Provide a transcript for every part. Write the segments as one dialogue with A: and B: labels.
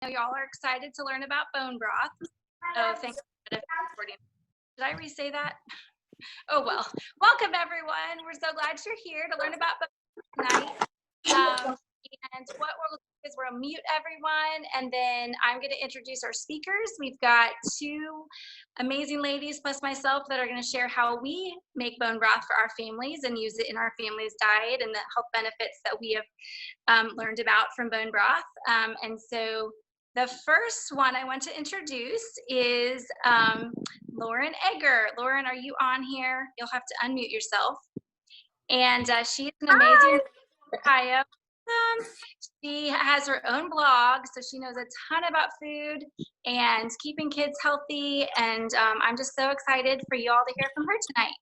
A: know y'all are excited to learn about bone broth. Oh, thank you. Did I re-say that? Oh, well. Welcome, everyone. We're so glad you're here to learn about bone broth tonight. And what we'll do is we'll mute everyone, and then I'm going to introduce our speakers. We've got two amazing ladies plus myself that are going to share how we make bone broth for our families and use it in our family's diet and the health benefits that we have learned about from bone broth. And so the first one I want to introduce is Lauren Egger. Lauren, are you on here? You'll have to unmute yourself. And she's an amazing Ohio. She has her own blog, so she knows a ton about food and keeping kids healthy. And I'm just so excited for you all to hear from her tonight.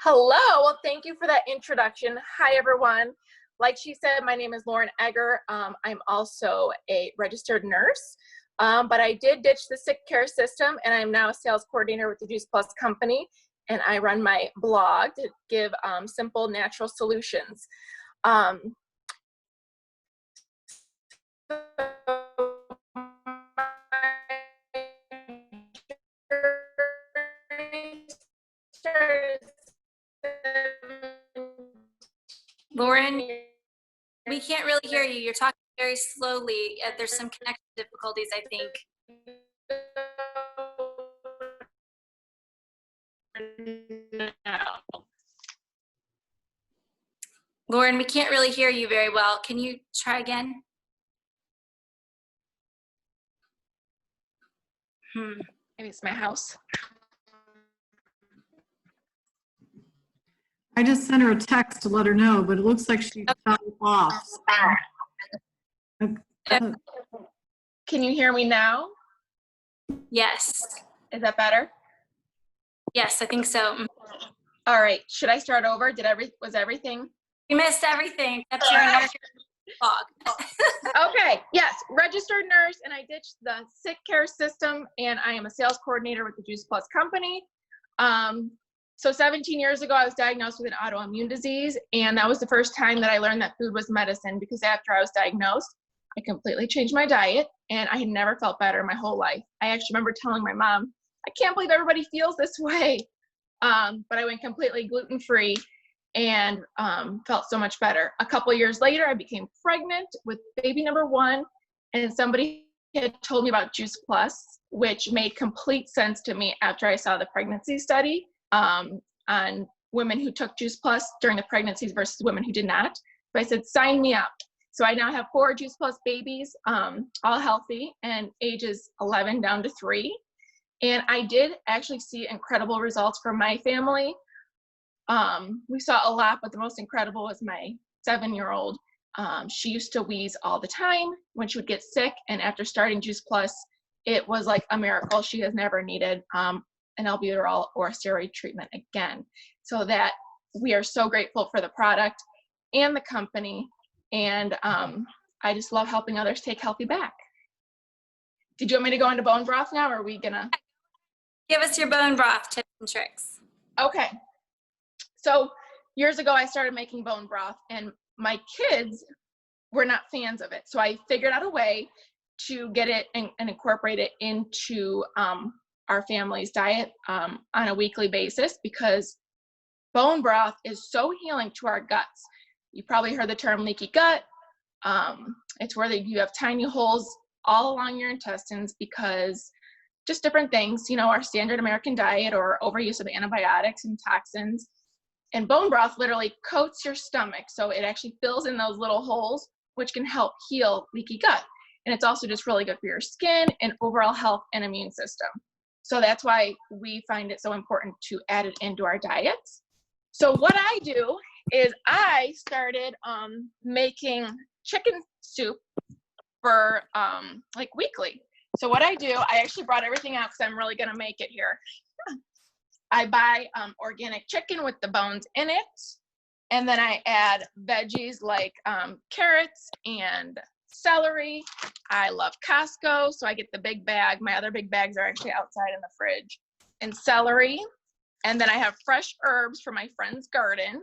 B: Hello. Well, thank you for that introduction. Hi, everyone. Like she said, my name is Lauren Egger. I'm also a registered nurse, but I did ditch the sick care system, and I'm now a sales coordinator with the Juice Plus company, and I run my blog to give simple, natural solutions.
A: Lauren, we can't really hear you. You're talking very slowly. There's some connection difficulties, I think. Lauren, we can't really hear you very well. Can you try again?
B: Maybe it's my house.
C: I just sent her a text to let her know, but it looks like she got off.
B: Can you hear me now?
A: Yes.
B: Is that better?
A: Yes, I think so.
B: All right. Should I start over? Was everything?
A: You missed everything except your nurse blog.
B: Okay. Yes. Registered nurse, and I ditched the sick care system, and I am a sales coordinator with the Juice Plus company. So 17 years ago, I was diagnosed with an autoimmune disease, and that was the first time that I learned that food was medicine, because after I was diagnosed, I completely changed my diet, and I had never felt better my whole life. I actually remember telling my mom, I can't believe everybody feels this way. But I went completely gluten-free and felt so much better. A couple of years later, I became pregnant with baby number 1, and somebody had told me about Juice Plus, which made complete sense to me after I saw the pregnancy study on women who took Juice Plus during the pregnancies versus women who did not. So I said, sign me up. So I now have 4 Juice Plus babies, all healthy, and ages 11 down to 3. And I did actually see incredible results from my family. We saw a lot, but the most incredible was my 7-year-old. She used to wheeze all the time when she would get sick, and after starting Juice Plus, it was like a miracle. She has never needed an albuterol or a steroid treatment again. So that we are so grateful for the product and the company, and I just love helping others take healthy back. Did you want me to go into bone broth now, or are we gonna?
A: Give us your bone broth tips and tricks.
B: Okay. So years ago, I started making bone broth, and my kids were not fans of it. So I figured out a way to get it and incorporate it into our family's diet on a weekly basis, because bone broth is so healing to our guts. You probably heard the term leaky gut. It's where you have tiny holes all along your intestines because just different things, our standard American diet or overuse of antibiotics and toxins. And bone broth literally coats your stomach, so it actually fills in those little holes, which can help heal leaky gut. And it's also just really good for your skin and overall health and immune system. So that's why we find it so important to add it into our diets. So what I do is I started making chicken soup for like weekly. So what I do, I actually brought everything out because I'm really gonna make it here. I buy organic chicken with the bones in it, and then I add veggies like carrots and celery. I love Costco, so I get the big bag. My other big bags are actually outside in the fridge. And celery, and then I have fresh herbs from my friend's garden.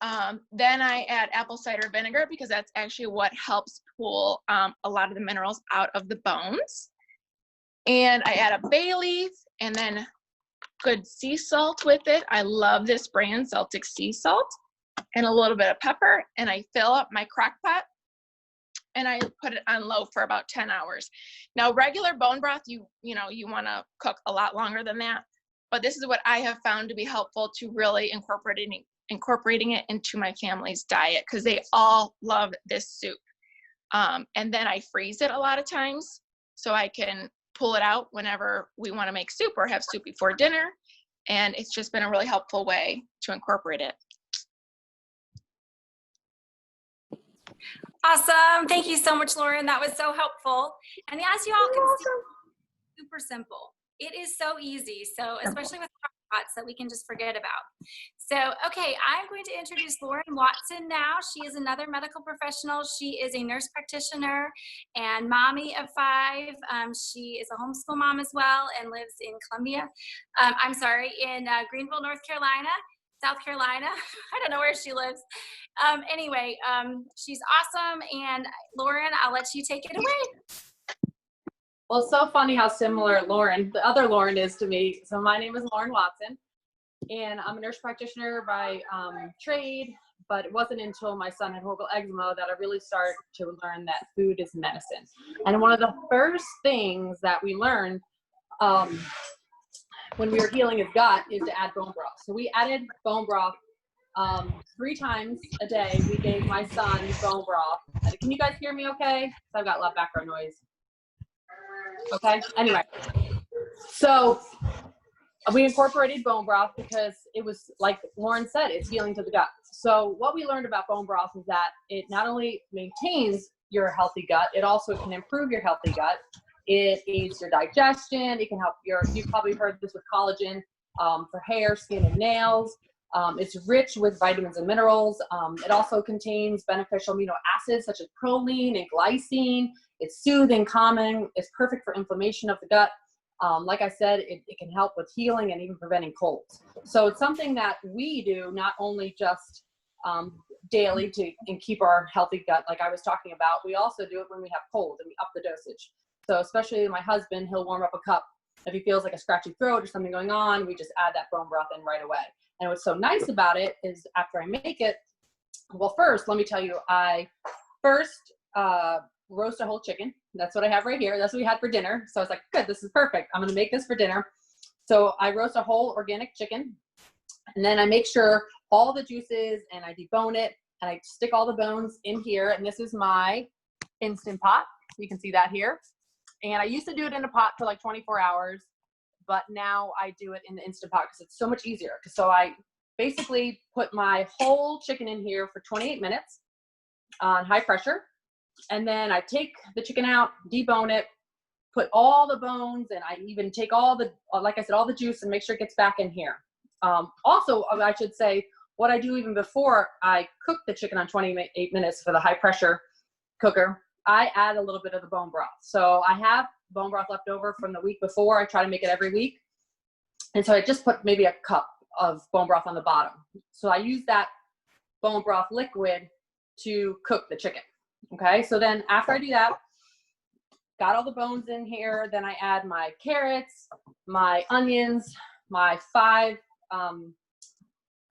B: Then I add apple cider vinegar because that's actually what helps pull a lot of the minerals out of the bones. And I add a bay leaf and then good sea salt with it. I love this brand, Celtic sea salt, and a little bit of pepper. And I fill up my crock pot and I put it on low for about 10 hours. Now, regular bone broth, you want to cook a lot longer than that. But this is what I have found to be helpful to really incorporating it into my family's diet because they all love this soup. And then I freeze it a lot of times so I can pull it out whenever we want to make soup or have soup before dinner. And it's just been a really helpful way to incorporate it.
A: Awesome. Thank you so much, Lauren. That was so helpful. And as you all can see, super simple. It is so easy. So especially with pots that we can just forget about. So, okay, I'm going to introduce Lauren Watson now. She is another medical professional. She is a nurse practitioner and mommy of 5. She is a homeschool mom as well and lives in Greenville, North Carolina, South Carolina. I don't know where she lives. Anyway, she's awesome. And Lauren, I'll let you take it away.
D: Well, it's so funny how similar the other Lauren is to me. So my name is Lauren Watson, and I'm a nurse practitioner by trade, but it wasn't until my son had horrible eczema that I really started to learn that food is medicine. And one of the first things that we learned when we were healing his gut is to add bone broth. So we added bone broth 3 times a day. We gave my son bone broth. Can you guys hear me okay? I've got a lot of background noise. Okay, anyway, so we incorporated bone broth because it was, like Lauren said, it's healing to the gut. So what we learned about bone broth is that it not only maintains your healthy gut, it also can improve your healthy gut. It aids your digestion. It can help you've probably heard this with collagen for hair, skin, and nails. It's rich with vitamins and minerals. It also contains beneficial amino acids such as proline and glycine. It's soothing, calming. It's perfect for inflammation of the gut. Like I said, it can help with healing and even preventing colds. So it's something that we do not only just daily and keep our healthy gut like I was talking about. We also do it when we have cold and we up the dosage. So especially my husband, he'll warm up a cup. If he feels like a scratchy throat or something going on, we just add that bone broth in right away. And what's so nice about it is after I make it, well, first, let me tell you, I first roast a whole chicken. That's what I have right here. That's what we had for dinner. So I was like, good, this is perfect. I'm going to make this for dinner. So I roast a whole organic chicken, and then I make sure all the juices, and I debone it, and I stick all the bones in here. And this is my Instant Pot. You can see that here. And I used to do it in a pot for like 24 hours. But now I do it in the Instant Pot because it's so much easier. So I basically put my whole chicken in here for 28 minutes on high pressure. And then I take the chicken out, debone it, put all the bones, and I even take all the, like I said, all the juice and make sure it gets back in here. Also, I should say, what I do even before I cook the chicken on 28 minutes for the high pressure cooker, I add a little bit of the bone broth. So I have bone broth left over from the week before. I try to make it every week. And so I just put maybe a cup of bone broth on the bottom. So I use that bone broth liquid to cook the chicken. Okay, so then after I do that, got all the bones in here, then I add my carrots, my onions, my 5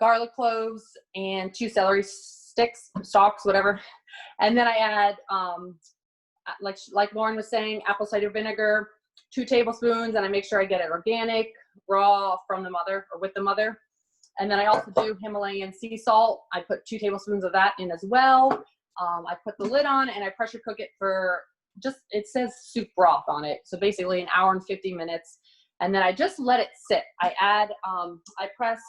D: garlic cloves, and 2 celery stalks, whatever. And then I add, like Lauren was saying, apple cider vinegar, 2 tablespoons, and I make sure I get it organic, raw from the mother or with the mother. And then I also do Himalayan sea salt. I put 2 tablespoons of that in as well. I put the lid on and I pressure cook it for it says soup broth on it. So basically 1 hour and 50 minutes. And then I just let it sit. I add, I press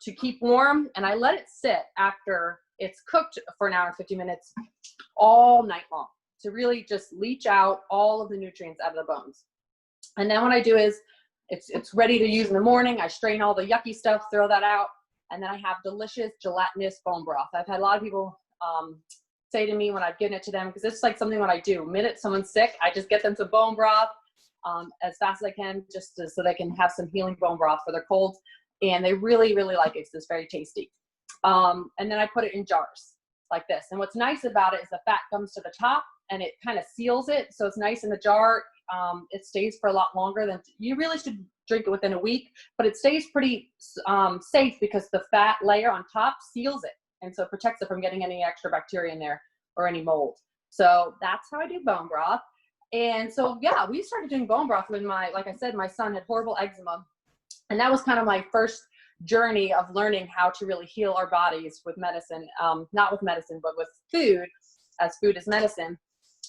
D: to keep warm, and I let it sit after it's cooked for 1 hour and 50 minutes all night long to really just leach out all of the nutrients out of the bones. And then what I do is it's ready to use in the morning. I strain all the yucky stuff, throw that out, and then I have delicious gelatinous bone broth. I've had a lot of people say to me when I've given it to them, because it's like something what I do. The minute someone's sick, I just get them some bone broth as fast as I can, so they can have some healing bone broth for their colds. And they really, really like it because it's very tasty. And then I put it in jars like this. And what's nice about it is the fat comes to the top and it kind of seals it. So it's nice in the jar. It stays for a lot longer than you really should drink it within a week, but it stays pretty safe because the fat layer on top seals it. And so it protects it from getting any extra bacteria in there or any mold. So that's how I do bone broth. And so, yeah, we started doing bone broth when like I said, my son had horrible eczema. And that was kind of my first journey of learning how to really heal our bodies with medicine, not with medicine, but with food, as food is medicine.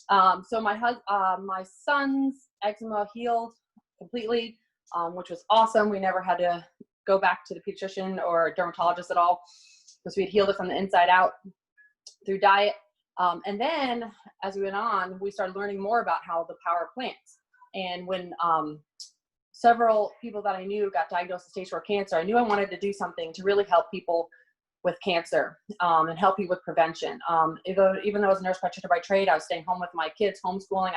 D: So my son's eczema healed completely, which was awesome. We never had to go back to the pediatrician or a dermatologist at all because we had healed it from the inside out through diet. And then as we went on, we started learning more about how the power of plants. And when several people that I knew got diagnosed with stage 4 cancer, I knew I wanted to do something to really help people with cancer and help you with prevention. Even though I was a nurse practitioner by trade, I was staying home with my kids, homeschooling.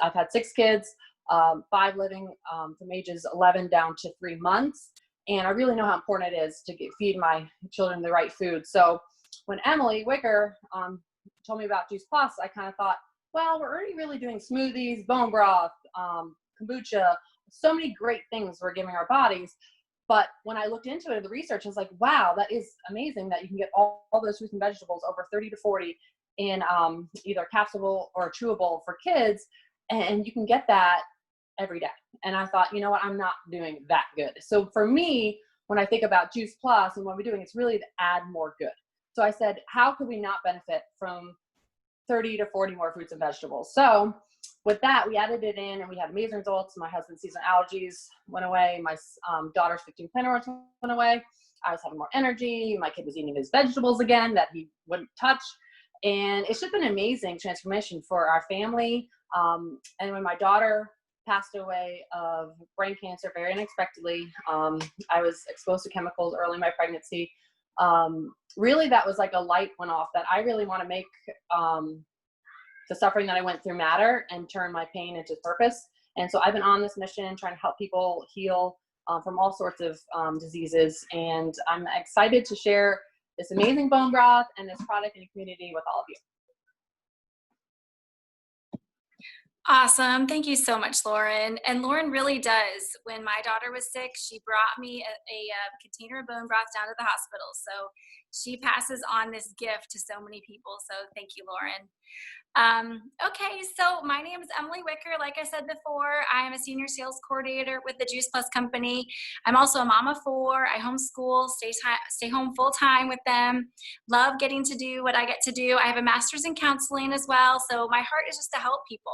D: I've had 6 kids, 5 living from ages 11 down to 3 months. And I really know how important it is to feed my children the right food. So when Emily Wicker told me about Juice Plus, I kind of thought, well, we're already really doing smoothies, bone broth, kombucha, so many great things we're giving our bodies. But when I looked into it, the research, I was like, wow, that is amazing that you can get all those fruits and vegetables, over 30 to 40, in either capsulable or chewable for kids. And you can get that every day. And I thought, you know what, I'm not doing that good. So for me, when I think about Juice Plus and what we're doing, it's really to add more good. So I said, how could we not benefit from 30 to 40 more fruits and vegetables? So with that, we added it in and we had amazing results. My husband's seasonal allergies went away. My daughter's 15 plantar went away. I was having more energy. My kid was eating his vegetables again that he wouldn't touch. And it's just been an amazing transformation for our family. And when my daughter passed away of brain cancer very unexpectedly, I was exposed to chemicals early in my pregnancy. Really, that was like a light went off that I really want to make the suffering that I went through matter and turn my pain into purpose. And so I've been on this mission trying to help people heal from all sorts of diseases. And I'm excited to share this amazing bone broth and this product in the community with all of you.
A: Awesome. Thank you so much, Lauren. And Lauren really does. When my daughter was sick, she brought me a container of bone broth down to the hospital. So she passes on this gift to so many people. So thank you, Lauren. Okay, so my name is Emily Wicker. Like I said before, I am a senior sales coordinator with the Juice Plus company. I'm also a mom of 4. I homeschool, stay home full time with them. Love getting to do what I get to do. I have a master's in counseling as well. So my heart is just to help people.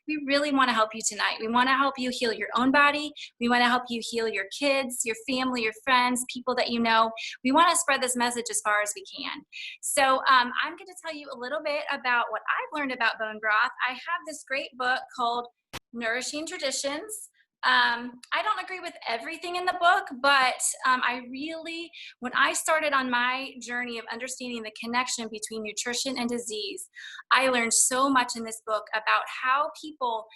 A: We really want to help you tonight. We want to help you heal your own body. We want to help you heal your kids, your family, your friends, people that you know. We want to spread this message as far as we can. So I'm going to tell you a little bit about what I've learned about bone broth. I have this great book called Nourishing Traditions. I don't agree with everything in the book, but when I started on my journey of understanding the connection between nutrition and disease, I learned so much in this book about how people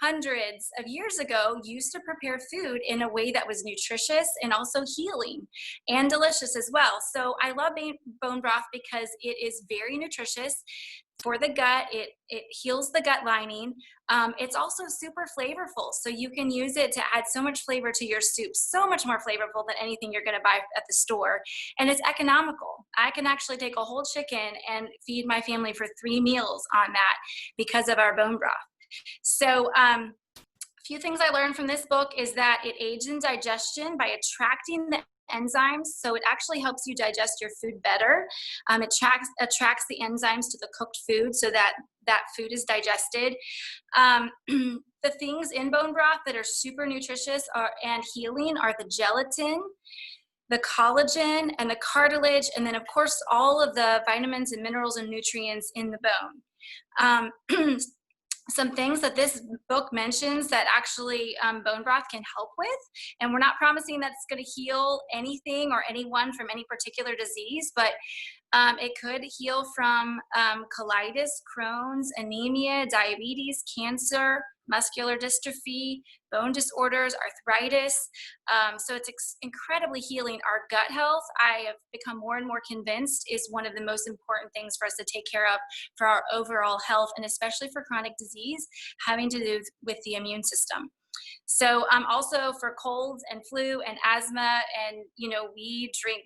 A: hundreds of years ago used to prepare food in a way that was nutritious and also healing and delicious as well. So I love bone broth because it is very nutritious for the gut. It heals the gut lining. It's also super flavorful. So you can use it to add so much flavor to your soup, so much more flavorful than anything you're going to buy at the store. And it's economical. I can actually take a whole chicken and feed my family for 3 meals on that because of our bone broth. So a few things I learned from this book is that it aids in digestion by attracting the enzymes. So it actually helps you digest your food better. It attracts the enzymes to the cooked food so that that food is digested. The things in bone broth that are super nutritious and healing are the gelatin, the collagen, and the cartilage, and then of course all of the vitamins and minerals and nutrients in the bone. Some things that this book mentions that actually bone broth can help with, and we're not promising that it's going to heal anything or anyone from any particular disease, but It could heal from colitis, Crohn's, anemia, diabetes, cancer, muscular dystrophy, bone disorders, arthritis. So it's incredibly healing. Our gut health, I have become more and more convinced, is one of the most important things for us to take care of for our overall health, and especially for chronic disease having to do with the immune system. So also for colds and flu and asthma, and we drink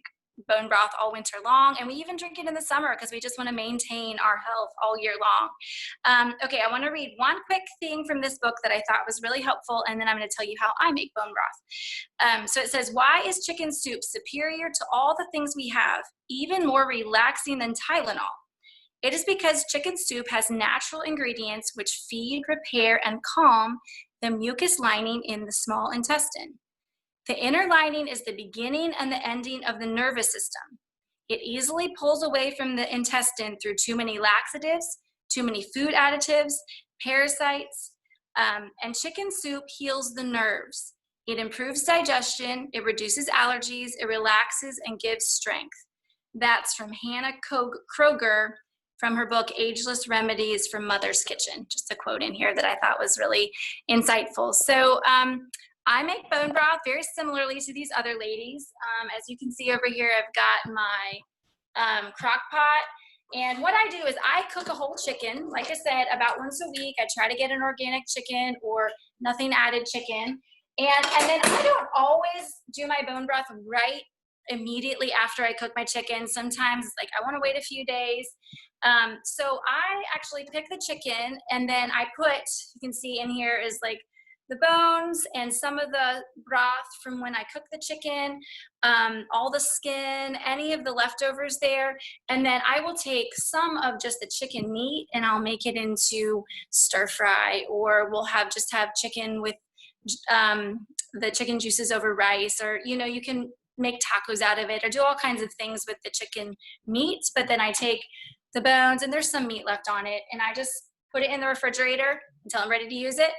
A: bone broth all winter long, and we even drink it in the summer because we just want to maintain our health all year long. Okay, I want to read one quick thing from this book that I thought was really helpful, and then I'm going to tell you how I make bone broth. So it says, why is chicken soup superior to all the things we have, even more relaxing than Tylenol? It is because chicken soup has natural ingredients which feed, repair, and calm the mucus lining in the small intestine. The inner lining is the beginning and the ending of the nervous system. It easily pulls away from the intestine through too many laxatives, too many food additives, parasites, and chicken soup heals the nerves. It improves digestion, it reduces allergies, it relaxes and gives strength. That's from Hannah Kroger from her book, Ageless Remedies from Mother's Kitchen. Just a quote in here that I thought was really insightful. So I make bone broth very similarly to these other ladies. As you can see over here, I've got my crock pot. And what I do is I cook a whole chicken. Like I said, about once a week, I try to get an organic chicken or nothing added chicken. And then I don't always do my bone broth right immediately after I cook my chicken. Sometimes it's like I want to wait a few days. So I actually pick the chicken, and then I put, you can see in here is like the bones and some of the broth from when I cook the chicken, all the skin, any of the leftovers there. And then I will take some of just the chicken meat and I'll make it into stir fry, or we'll just have chicken with the chicken juices over rice, or, you can make tacos out of it or do all kinds of things with the chicken meat. But then I take the bones, and there's some meat left on it, and I just put it in the refrigerator until I'm ready to use it.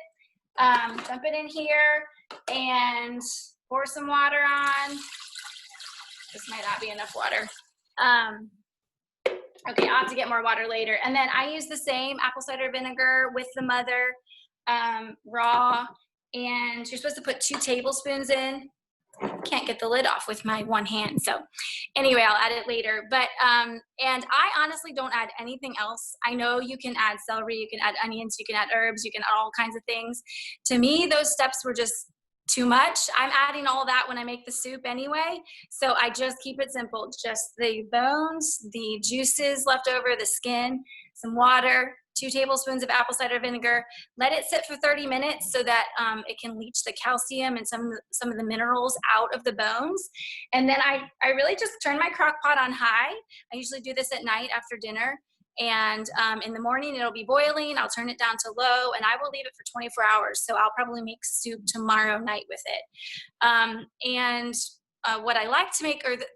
A: Dump it in here and pour some water on. This might not be enough water. Okay, I'll have to get more water later. And then I use the same apple cider vinegar with the mother, raw, and you're supposed to put 2 tablespoons in. Can't get the lid off with my one hand. So anyway, I'll add it later. But, and I honestly don't add anything else. I know you can add celery, you can add onions, you can add herbs, you can add all kinds of things. To me, those steps were just too much. I'm adding all that when I make the soup anyway. So I just keep it simple. Just the bones, the juices left over, the skin, some water, 2 tablespoons of apple cider vinegar. Let it sit for 30 minutes so that it can leach the calcium and some of the minerals out of the bones. And then I really just turn my crock pot on high. I usually do this at night after dinner. And in the morning, it'll be boiling. I'll turn it down to low, and I will leave it for 24 hours. So I'll probably make soup tomorrow night with it. What I like to make are the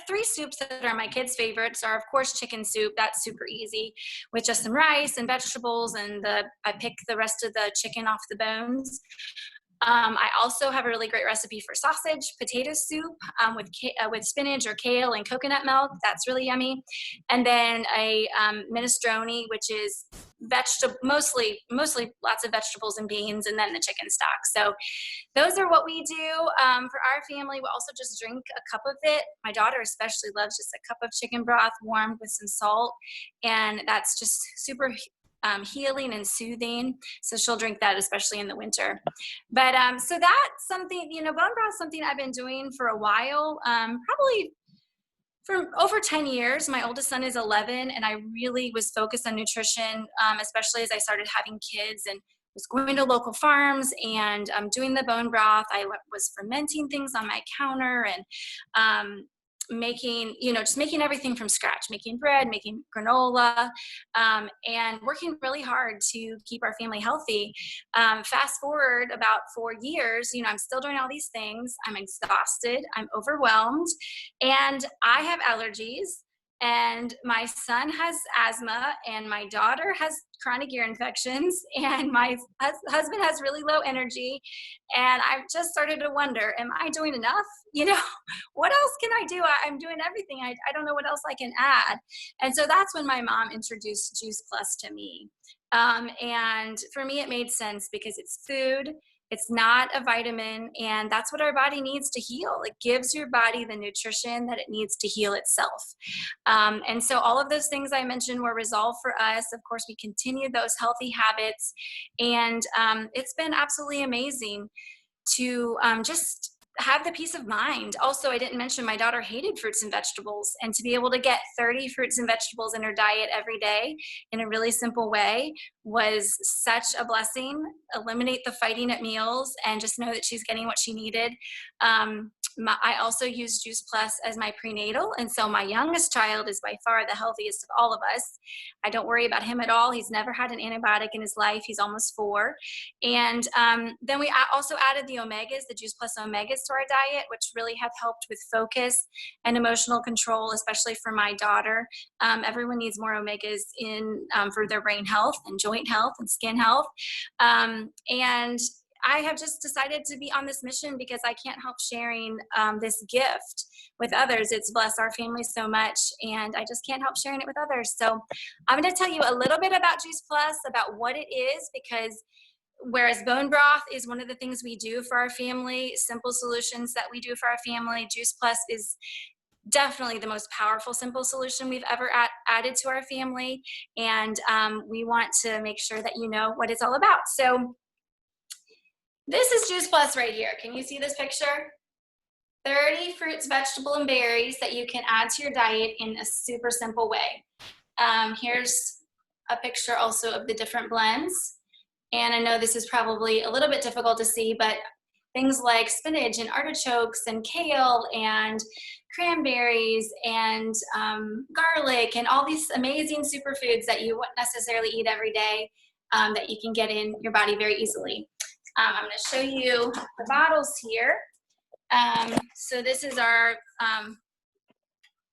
A: 3 soups that are my kids' favorites are, of course, chicken soup. That's super easy with just some rice and vegetables, and I pick the rest of the chicken off the bones. I also have a really great recipe for sausage potato soup with spinach or kale and coconut milk. That's really yummy. And then a minestrone, which is mostly lots of vegetables and beans, and then the chicken stock. So those are what we do for our family. We also just drink a cup of it. My daughter especially loves just a cup of chicken broth warmed with some salt, and that's just super healing and soothing. So she'll drink that, especially in the winter. But so that's something, bone broth is something I've been doing for a while, probably for over 10 years. My oldest son is 11, and I really was focused on nutrition, especially as I started having kids and was going to local farms and doing the bone broth. I was fermenting things on my counter and making everything from scratch, making bread, making granola, and working really hard to keep our family healthy. Fast forward about 4 years, I'm still doing all these things. I'm exhausted, I'm overwhelmed, and I have allergies. And my son has asthma, and my daughter has chronic ear infections, and my husband has really low energy. And I've just started to wonder, am I doing enough? You know, what else can I do? I'm doing everything. I don't know what else I can add. And so that's when my mom introduced Juice Plus to me. And for me, it made sense because it's food. It's not a vitamin, and that's what our body needs to heal. It gives your body the nutrition that it needs to heal itself. And so all of those things I mentioned were resolved for us. Of course, we continued those healthy habits, and it's been absolutely amazing to just have the peace of mind. Also, I didn't mention my daughter hated fruits and vegetables, and to be able to get 30 fruits and vegetables in her diet every day in a really simple way was such a blessing. Eliminate the fighting at meals and just know that she's getting what she needed. I also use Juice Plus as my prenatal, and so my youngest child is by far the healthiest of all of us. I don't worry about him at all. He's never had an antibiotic in his life. He's almost 4. And then we also added the omegas, the Juice Plus omegas to our diet, which really have helped with focus and emotional control, especially for my daughter. Everyone needs more omegas for their brain health and joint health and skin health. And I have just decided to be on this mission because I can't help sharing this gift with others. It's blessed our family so much, and I just can't help sharing it with others. So I'm going to tell you a little bit about Juice Plus, about what it is, because whereas bone broth is one of the things we do for our family, simple solutions that we do for our family, Juice Plus is definitely the most powerful simple solution we've ever added to our family. And we want to make sure that you know what it's all about. So this is Juice Plus right here. Can you see this picture? 30 fruits, vegetables, and berries that you can add to your diet in a super simple way. Here's a picture also of the different blends. And I know this is probably a little bit difficult to see, but things like spinach and artichokes and kale and cranberries and garlic and all these amazing superfoods that you wouldn't necessarily eat every day that you can get in your body very easily. I'm going to show you the bottles here. So this is our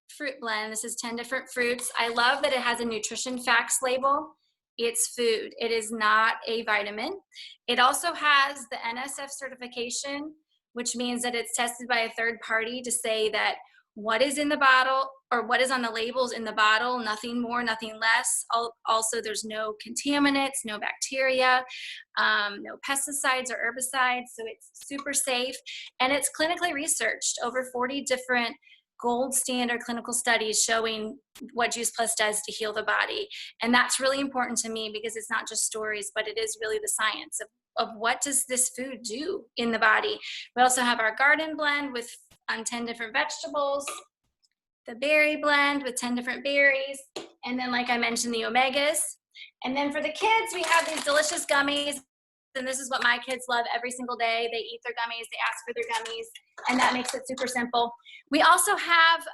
A: fruit blend. This is 10 different fruits. I love that it has a nutrition facts label. It's food. It is not a vitamin. It also has the NSF certification, which means that it's tested by a third party to say that what is in the bottle or what is on the labels in the bottle, nothing more, nothing less. Also, there's no contaminants, no bacteria, no pesticides or herbicides, so it's super safe. And it's clinically researched, over 40 different gold standard clinical studies showing what Juice Plus does to heal the body. And that's really important to me because it's not just stories, but it is really the science of what does this food do in the body. We also have our garden blend with 10 different vegetables, the berry blend with 10 different berries, and then like I mentioned, the omegas. And then for the kids, we have these delicious gummies. And this is what my kids love every single day. They eat their gummies, they ask for their gummies, and that makes it super simple. We also have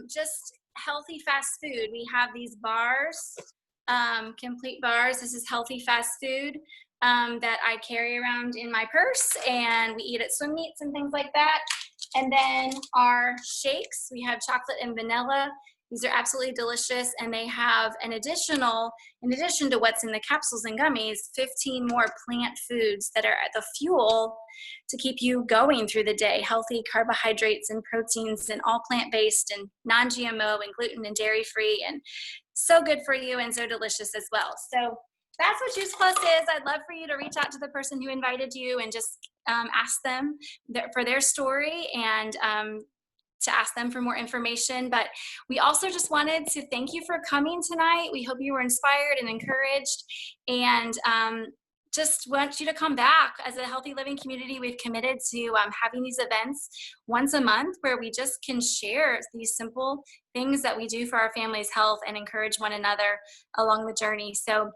A: just healthy fast food. We have these bars, complete bars. This is healthy fast food that I carry around in my purse, and we eat at swim meets and things like that. And then our shakes, we have chocolate and vanilla. These are absolutely delicious, and they have in addition to what's in the capsules and gummies, 15 more plant foods that are the fuel to keep you going through the day. Healthy carbohydrates and proteins, and all plant-based and non-GMO and gluten and dairy-free, and so good for you and so delicious as well. So that's what Juice Plus is. I'd love for you to reach out to the person who invited you and just ask them for their story and to ask them for more information. But we also just wanted to thank you for coming tonight. We hope you were inspired and encouraged, and just want you to come back. As a healthy living community, we've committed to having these events once a month where we just can share these simple things that we do for our family's health and encourage one another along the journey. So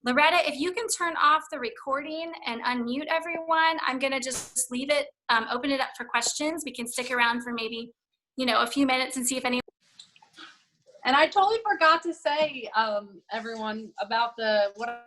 A: Loretta, if you can turn off the recording and unmute everyone, I'm gonna just leave it, open it up for questions. We can stick around for maybe, a few minutes and see if anyone.
D: And I totally forgot to say, everyone, about what